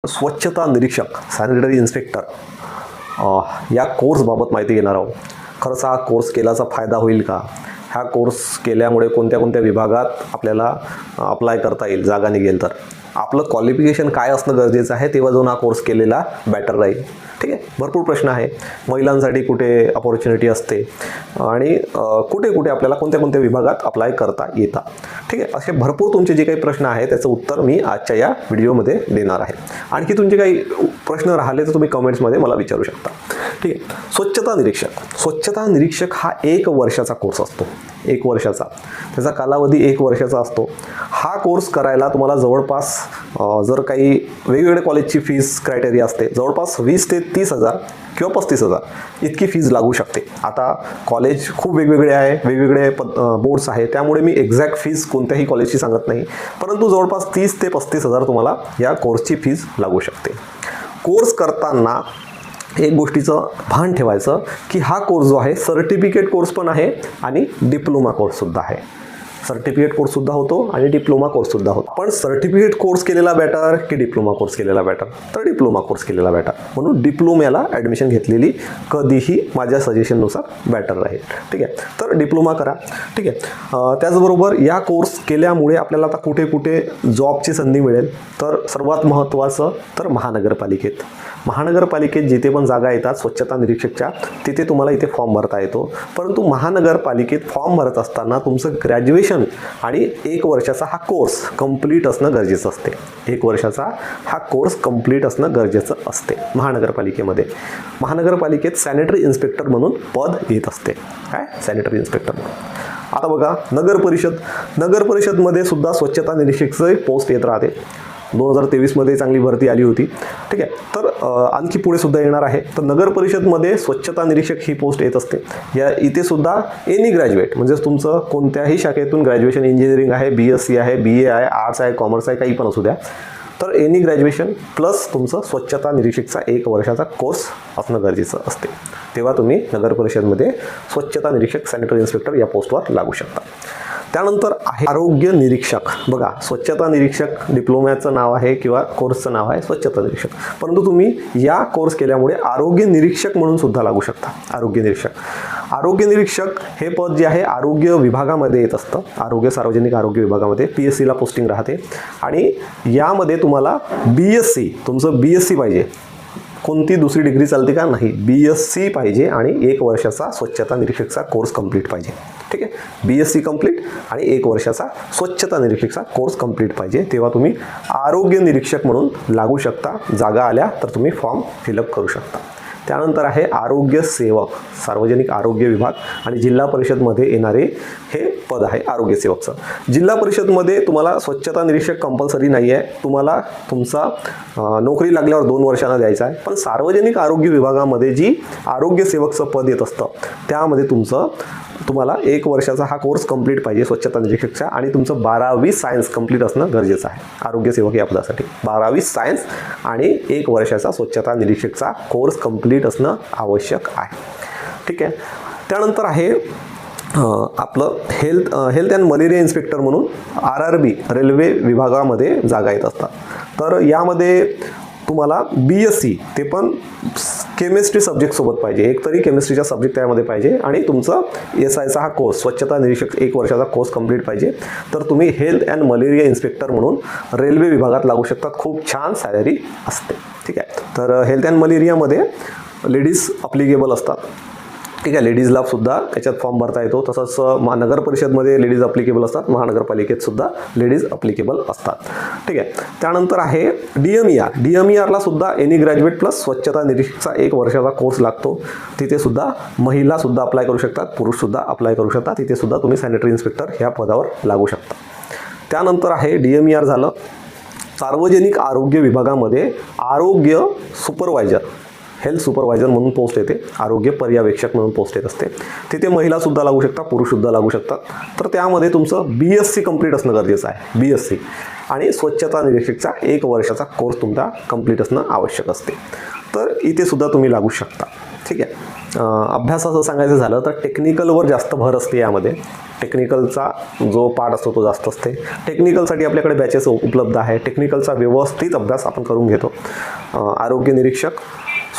स्वच्छता निरीक्षक sanitary inspector या कोर्सबाबत माहिती घेणार आहोत. खरंच हा कोर्स केल्याचा फायदा होईल का? हा कोर्स केल्यामुळे कोणत्या कोणत्या विभागात आपल्याला अप्लाय करता येईल, जागा निघेल तर आपलं क्वालिफिकेशन काय असणं गरजेचं आहे तेव्हा जाऊन हा कोर्स केलेला बेटर राहील. ठीक आहे, भरपूर प्रश्न आहे. महिलांसाठी कुठे अपॉर्च्युनिटी असते आणि कुठे कुठे आपल्याला कोणत्या कोणत्या विभागात अप्लाय करता येतात. ठीक आहे, असे भरपूर तुमचे जे काही प्रश्न आहे त्याचं उत्तर मी आजच्या या व्हिडिओमध्ये देणार आहे. आणखी तुमचे काही प्रश्न राहिले तर तुम्ही कमेंट्समध्ये मला विचारू शकता. ठीक आहे, स्वच्छता निरीक्षक हा 1 वर्षाचा कोर्स असतो. 1 वर्षाचा, त्याचा कालावधी 1 वर्षाचा असतो. हा कोर्स करायला तुम्हाला जवळपास जर काही वेगवेगळ्या कॉलेजची फीस क्रायटेरिया असते, जवळपास 20 ते 30,000 किंवा 35,000 इतकी फीज लागू शकते. आता कॉलेज खूप वेगवेगळे आहे, वेगवेगळे बोर्ड्स आहे, त्यामुळे मी एक्झॅक्ट फीज कोणत्याही कॉलेजची सांगत नाही, परंतु जवळपास 30 ते 35,000 तुम्हाला या कोर्सची फीज लागू शकते. कोर्स करताना एक गोष्टीचं भान ठेवायचं की हा कोर्स जो आहे सर्टिफिकेट कोर्स पण आहे आणि डिप्लोमा कोर्ससुद्धा आहे. सर्टिफिकेट कोर्ससुद्धा होतो आणि डिप्लोमा कोर्ससुद्धा होतो. पण सर्टिफिकेट कोर्स केलेला बेटर की डिप्लोमा कोर्स केलेला बेटर? तर डिप्लोमा कोर्स केलेला बेटर. म्हणून डिप्लोम्याला ॲडमिशन घेतलेली कधीही माझ्या सजेशननुसार बेटर राहील. ठीक आहे, तर डिप्लोमा करा. ठीक आहे, त्याचबरोबर या कोर्स केल्यामुळे आपल्याला आता कुठे कुठे जॉबची संधी मिळेल. तर सर्वात महत्त्वाचं तर महानगरपालिकेत जिथे पण जागा येतात स्वच्छता निरीक्षकच्या, तिथे तुम्हाला इथे फॉर्म भरता येतो. परंतु महानगरपालिकेत फॉर्म भरत असताना तुमचं ग्रॅज्युएशन आणि 1 वर्षाचा हा कोर्स कंप्लीट असणं गरजेचं असते. 1 वर्षाचा हा कोर्स कंप्लीट असणं गरजेचं असते. महानगरपालिकेत सॅनिटरी इन्स्पेक्टर म्हणून पद येत असते. काय? सॅनिटरी इन्स्पेक्टर म्हणून. आता बघा, नगर परिषदमध्ये सुद्धा स्वच्छता निरीक्षकचं पोस्ट येत राहते. 2023मध्ये चांगली भरती आली होती. ठीक आहे, तर आणखी पुढे सुद्धा येणार आहे. तर नगर परिषदमध्ये स्वच्छता निरीक्षक ही पोस्ट येत असते. इथे सुद्धा एनी ग्रॅज्युएट म्हणजे तुमचं कोणत्याही शाखेतून ग्रॅज्युएशन, इंजिनिअरिंग आहे, BSc आहे, BA आहे, आर्ट्स आहे, कॉमर्स आहे, काही पण असू द्या, तर एनी ग्रॅज्युएशन प्लस तुमचं स्वच्छता निरीक्षकचा 1 वर्षाचा कोर्स असणं गरजेचं असते. तेव्हा तुम्ही नगर परिषदमध्ये स्वच्छता निरीक्षक सॅनिटरी इन्स्पेक्टर या पोस्टवर लागू शकता. त्यानंतर आहे आरोग्य निरीक्षक. बघा, स्वच्छता निरीक्षक डिप्लोम्याचं नाव आहे किंवा कोर्सचं नाव आहे स्वच्छता निरीक्षक, परंतु तुम्ही या कोर्स केल्यामुळे आरोग्य निरीक्षक म्हणून सुद्धा लागू शकता. आरोग्य निरीक्षक हे पद जे आहे आरोग्य विभागामध्ये येत असतं. सार्वजनिक आरोग्य विभागामध्ये PSCला पोस्टिंग राहते आणि यामध्ये तुम्हाला तुमचं BSc पाहिजे. कोणती दुसरी डिग्री चालते का? नाही, BSc पाहिजे आणि 1 वर्षाचा स्वच्छता निरीक्षकचा कोर्स कंप्लीट पाहिजे. ठीक आहे, BSc कंप्लीट आणि 1 वर्षाचा स्वच्छता निरीक्षकचा कोर्स कंप्लीट पाहिजे. तेव्हा तुम्ही आरोग्य निरीक्षक म्हणून लागू शकता. जागा आल्या तर तुम्ही फॉर्म फिलअप करू शकता. त्यानंतर आहे आरोग्य सेवक, सार्वजनिक आरोग्य विभाग आणि जिल्हा परिषदमध्ये येणारे हे पद आहे आरोग्य सेवकचं. जिल्हा परिषदमध्ये तुम्हाला स्वच्छता निरीक्षक कंपल्सरी नाही आहे, तुम्हाला तुमचा नोकरी लागल्यावर 2 वर्षांना द्यायचा आहे. पण सार्वजनिक आरोग्य विभागामध्ये जी आरोग्य सेवकचं पद येत असतं त्यामध्ये तुम्हाला 1 वर्षाचा हा कोर्स कंप्लीट पाहिजे स्वच्छता निरीक्षकचा आणि तुमचं 12वी सायन्स कंप्लीट असणं गरजेचं आहे. आरोग्य सेवक या पदासाठी 12वी सायन्स आणि 1 वर्षाचा स्वच्छता निरीक्षकचा कोर्स कंप्लीट असणं आवश्यक आहे. ठीक आहे, त्यानंतर आहे आपलं हेल्थ अँड मलेरिया इन्स्पेक्टर म्हणून RRB रेल्वे विभागामध्ये जागा येत असतात. तर यामध्ये तुम्हाला BSc ते पण केमिस्ट्री सब्जेक्टसोबत पाहिजे, एक तरी केमिस्ट्रीचा सब्जेक्ट त्यामध्ये पाहिजे आणि तुमचं SIचा हा कोर्स स्वच्छता निरीक्षक 1 वर्षाचा कोर्स कंप्लीट पाहिजे. तर तुम्ही हेल्थ अँड मलेरिया इन्स्पेक्टर म्हणून रेल्वे विभागात लागू शकतात. खूप छान सॅलरी असते. ठीक आहे, तर हेल्थ अँड मलेरियामध्ये लेडीज अप्लिकेबल असतात. ठीक आहे, लेडीजला सुद्धा त्याच्यात फॉर्म भरता येतो. तसंच नगर परिषदमध्ये लेडीज अप्लिकेबल असतात, महानगरपालिकेत सुद्धा लेडीज अप्लिकेबल असतात. ठीक आहे, त्यानंतर आहे DMERला सुद्धा एनी ग्रॅज्युएट प्लस स्वच्छता निरीक्षकचा 1 वर्षाचा कोर्स लागतो. तिथे सुद्धा महिलासुद्धा अप्लाय करू शकतात, पुरुषसुद्धा अप्लाय करू शकतात. तिथे सुद्धा तुम्ही सॅनिटरी इन्स्पेक्टर ह्या पदावर लागू शकता. त्यानंतर आहे DMER झालं. सार्वजनिक आरोग्य विभागामध्ये आरोग्य सुपरवायझर, हेल्थ सुपरवायझर म्हणून पोस्ट येते, आरोग्य पर्यवेक्षक म्हणून पोस्ट येत असते. तिथे महिलासुद्धा लागू शकतात, पुरुषसुद्धा लागू शकतात. तर त्यामध्ये तुमचं BSc कंप्लीट असणं गरजेचं आहे. BSc आणि स्वच्छता निरीक्षकचा 1 वर्षाचा कोर्स तुमचा कंप्लीट असणं आवश्यक असते. तर इथे सुद्धा तुम्ही लागू शकता. ठीक आहे. अभ्यासाचं सांगायचं झालं तर टेक्निकलवर जास्त भर असते यामध्ये. टेक्निकलचा जो पार्ट असतो तो जास्त असते. टेक्निकलसाठी आपल्याकडे बॅचेस उपलब्ध आहे. टेक्निकलचा व्यवस्थित अभ्यास आपण करून घेतो. आरोग्य निरीक्षक,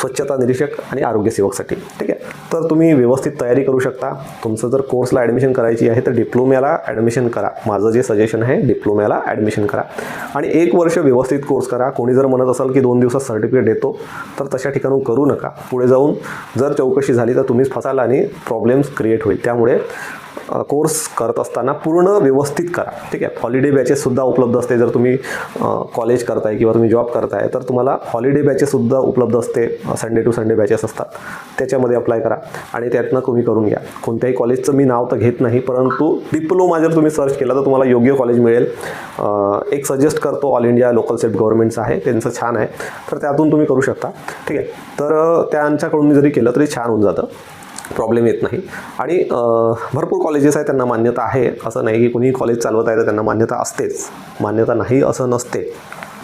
स्वच्छता निरीक्षक आणि आरोग्यसेवकसाठी. ठीक आहे. तर तुम्ही व्यवस्थित तयारी करू शकता. तुमचं जर कोर्सला ॲडमिशन करायची आहे तर डिप्लोम्याला ॲडमिशन करा. माझं जे सजेशन आहे डिप्लोम्याला ॲडमिशन करा आणि 1 वर्ष व्यवस्थित कोर्स करा. कोणी जर म्हणत असाल की 2 दिवसात सर्टिफिकेट देतो तर तशा ठिकाणून करू नका. पुढे जाऊन जर चौकशी झाली तर तुम्हीच फसाल आणि प्रॉब्लेम्स क्रिएट होईल. त्यामुळे कोर्स करत असताना पूर्ण व्यवस्थित करा. ठीक आहे. हॉलिडे बॅचेससुद्धा उपलब्ध असते. जर तुम्ही कॉलेज करताय किंवा तुम्ही जॉब करताय तर तुम्हाला हॉलिडे बॅचेससुद्धा उपलब्ध असते. संडे टू संडे बॅचेस असतात. त्याच्यामध्ये अप्लाय करा आणि त्यातनं तुम्ही करून घ्या. कोणत्याही कॉलेजचं मी नाव तर घेत नाही, परंतु डिप्लोमा जर तुम्ही सर्च केला तर तुम्हाला योग्य कॉलेज मिळेल. एक सजेस्ट करतो, ऑल इंडिया लोकल सेल्फ गव्हर्नमेंटचं आहे, त्यांचं छान आहे, तर त्यातून तुम्ही करू शकता. ठीक आहे. तर त्यांच्याकडून जरी केलं तरी छान होऊन जातं, प्रॉब्लेम येत नाही. आणि भरपूर कॉलेजेस आहेत त्यांना मान्यता आहे. असं नाही की कोणी कॉलेज चालवत आहे तर त्यांना मान्यता असतेच, मान्यता नाही असं नसते.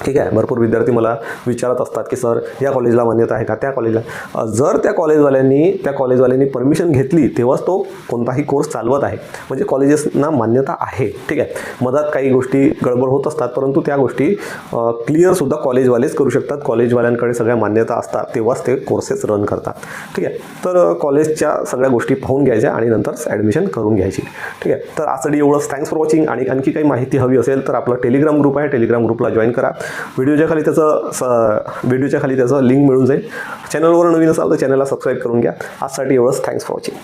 ठीक आहे. भरपूर विद्यार्थी मला विचारत असतात की सर या कॉलेजला मान्यता आहे का, त्या कॉलेजला. जर त्या कॉलेजवाल्यांनी परमिशन घेतली तेव्हाच तो कोणताही कोर्स चालवत आहे, म्हणजे कॉलेजेसना मान्यता आहे. ठीक आहे. मधात काही गोष्टी गडबड होत असतात, परंतु त्या गोष्टी क्लिअरसुद्धा कॉलेजवालेच करू शकतात. कॉलेजवाल्यांकडे सगळ्या मान्यता असतात तेव्हाच ते कोर्सेस रन करतात. ठीक आहे. तर कॉलेजच्या सगळ्या गोष्टी पाहून घ्यायच्या आणि नंतर ॲडमिशन करून घ्यायची. ठीक आहे. तर आजसाठी एवढंच. Thanks for watching. आणि आणखी काही माहिती हवी असेल तर आपला टेलिग्राम ग्रुप आहे, टेलिग्राम ग्रुपला जॉईन करा. व्हिडिओच्या खाली त्याचं लिंक मिळून जाईल. चॅनलवर नवीन असाल तर चॅनलला सबस्क्राईब करून घ्या. आजसाठी एवढंच. Thanks for watching.